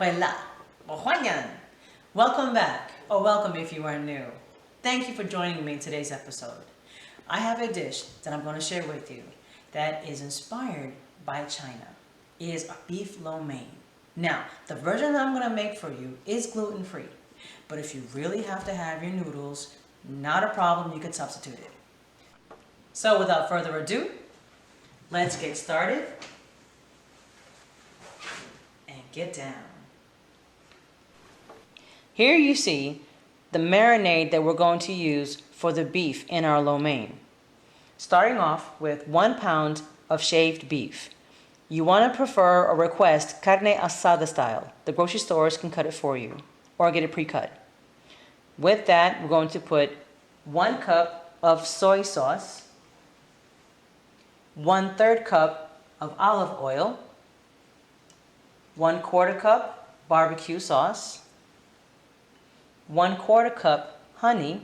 回来，我欢迎. Welcome back, or welcome if you are new. Thank you for joining me in today's episode. I have a dish that I'm going to share with you that is inspired by China. It is a beef lo mein. Now, the version that I'm going to make for you is gluten-free, but if you really have to have your noodles, not a problem, you can substitute it. So without further ado, let's get started and get down. Here you see the marinade that we're going to use for the beef in our lo mein. Starting off with 1 pound of shaved beef. You want to prefer or request carne asada style. The grocery stores can cut it for you or get it pre-cut. With that, we're going to put 1 cup of soy sauce, 1/3 cup of olive oil, 1/4 cup barbecue sauce, 1/4 cup honey,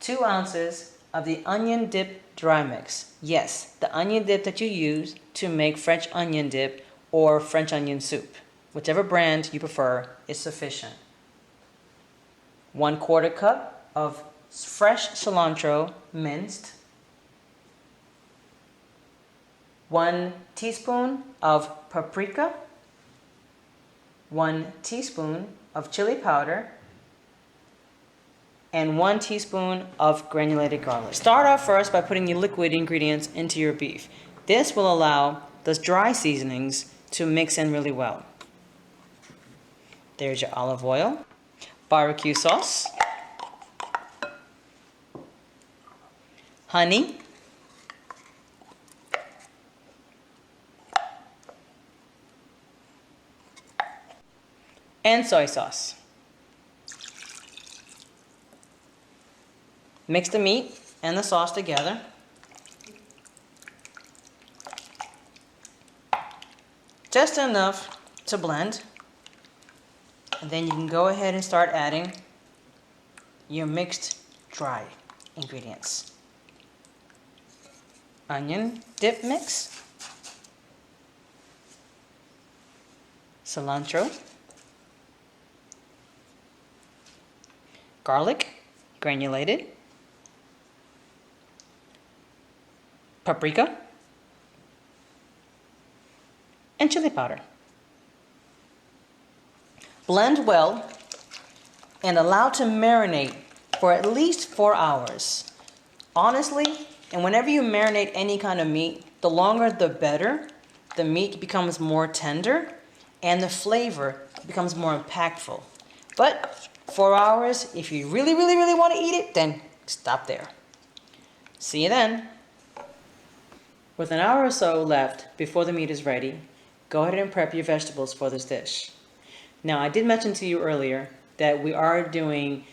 2 ounces of the onion dip dry mix. Yes, the onion dip that you use to make French onion dip or French onion soup. Whichever brand you prefer is sufficient. 1/4 cup of fresh cilantro minced, 1 teaspoon of paprika, 1 teaspoon of chili powder, and 1 teaspoon of granulated garlic. Start off first by putting your liquid ingredients into your beef. This will allow those dry seasonings to mix in really well. There's your olive oil, barbecue sauce, honey, and soy sauce. Mix the meat and the sauce together. Just enough to blend. And then you can go ahead and start adding your mixed dry ingredients. Onion dip mix, cilantro, garlic, granulated, paprika, and chili powder. Blend well and allow to marinate for at least 4 hours. Honestly, and whenever you marinate any kind of meat, the longer the better. The meat becomes more tender and the flavor becomes more impactful. But 4 hours, if you really want to eat it, then stop there. See you then. With an hour or so left before the meat is ready, go ahead and prep your vegetables for this dish. Now, I did mention to you earlier that we are doing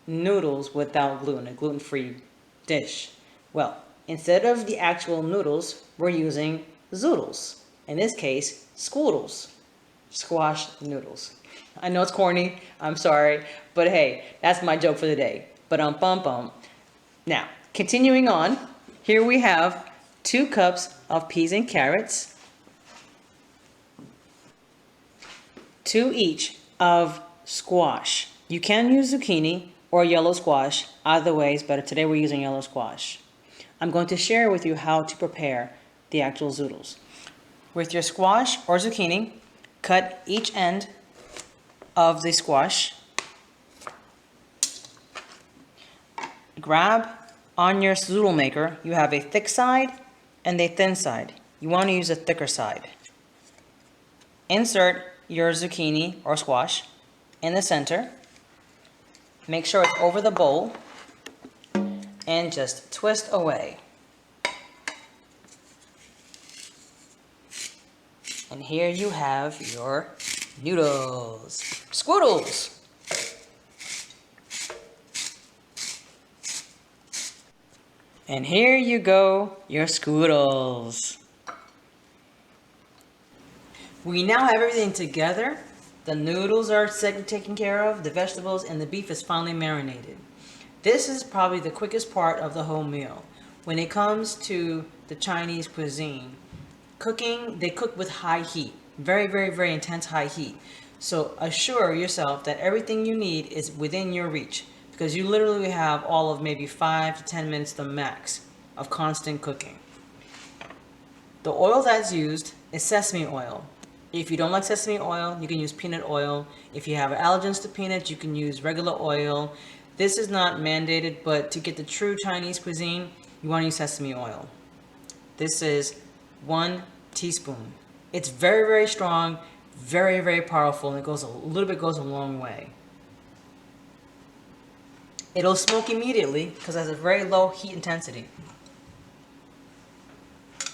noodles without gluten, a gluten-free dish. Well, instead of the actual noodles, we're using zoodles. In this case, squoodles, squash noodles. I know it's corny, I'm sorry, but hey, that's my joke for the day. But bum. Now, continuing on, here we have 2 cups of peas and carrots, 2 each of squash. You can use zucchini or yellow squash, either way is better. Today we're using yellow squash. I'm going to share with you how to prepare the actual zoodles. With your squash or zucchini, cut each end of the squash. Grab on your zoodle maker, you have a thick side and a thin side. You want to use a thicker side. Insert your zucchini or squash in the center. Make sure it's over the bowl and just twist away. And here you have your noodles, squoodles. And here you go, your squoodles. We now have everything together. The noodles are taken care of, the vegetables, and the beef is finally marinated. This is probably the quickest part of the whole meal. When it comes to the Chinese cuisine, cooking, they cook with high heat. Very, very, very intense high heat. So assure yourself that everything you need is within your reach, because you literally have all of maybe 5 to 10 minutes the max of constant cooking. The oil that's used is sesame oil. If you don't like sesame oil, you can use peanut oil. If you have allergens to peanuts, you can use regular oil. This is not mandated, but to get the true Chinese cuisine, you want to use sesame oil. This is 1 teaspoon. It's very, very strong, very, very powerful, and it goes a little bit goes a long way. It'll smoke immediately because it has a very low heat intensity.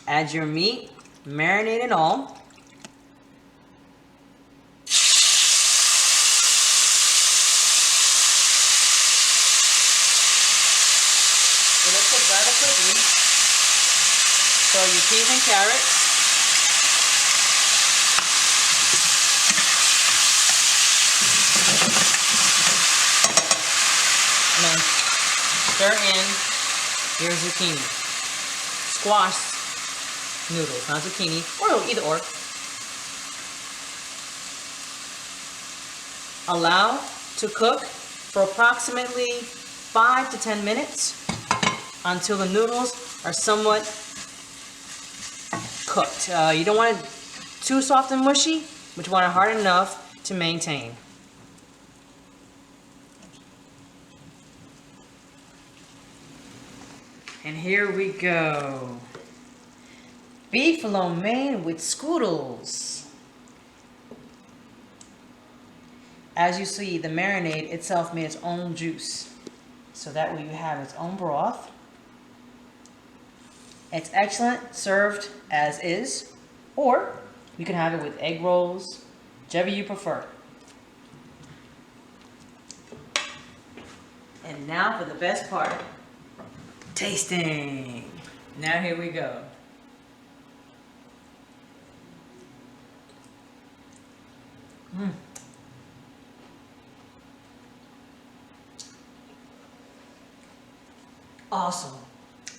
Add your meat, marinate it all. It'll cook rather quickly. Throw your peas and carrots. And then stir in your zucchini. Squash noodles, not zucchini, or either or. Allow to cook for approximately 5 to 10 minutes until the noodles are somewhat cooked. You don't want it too soft and mushy, but you want it hard enough to maintain. And here we go. Beef lo mein with scoodles. As you see, the marinade itself made its own juice. So that way you have its own broth. It's excellent served as is, or you can have it with egg rolls, whichever you prefer. And now for the best part, tasting. Now here we go. Awesome.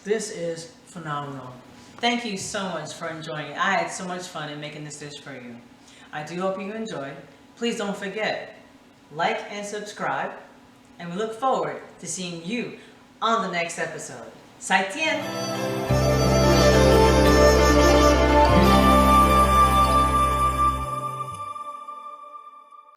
This is phenomenal. Thank you so much for enjoying it. I had so much fun in making this dish for you. I do hope you enjoyed. Please don't forget, like and subscribe, and we look forward to seeing you on the next episode. 再见!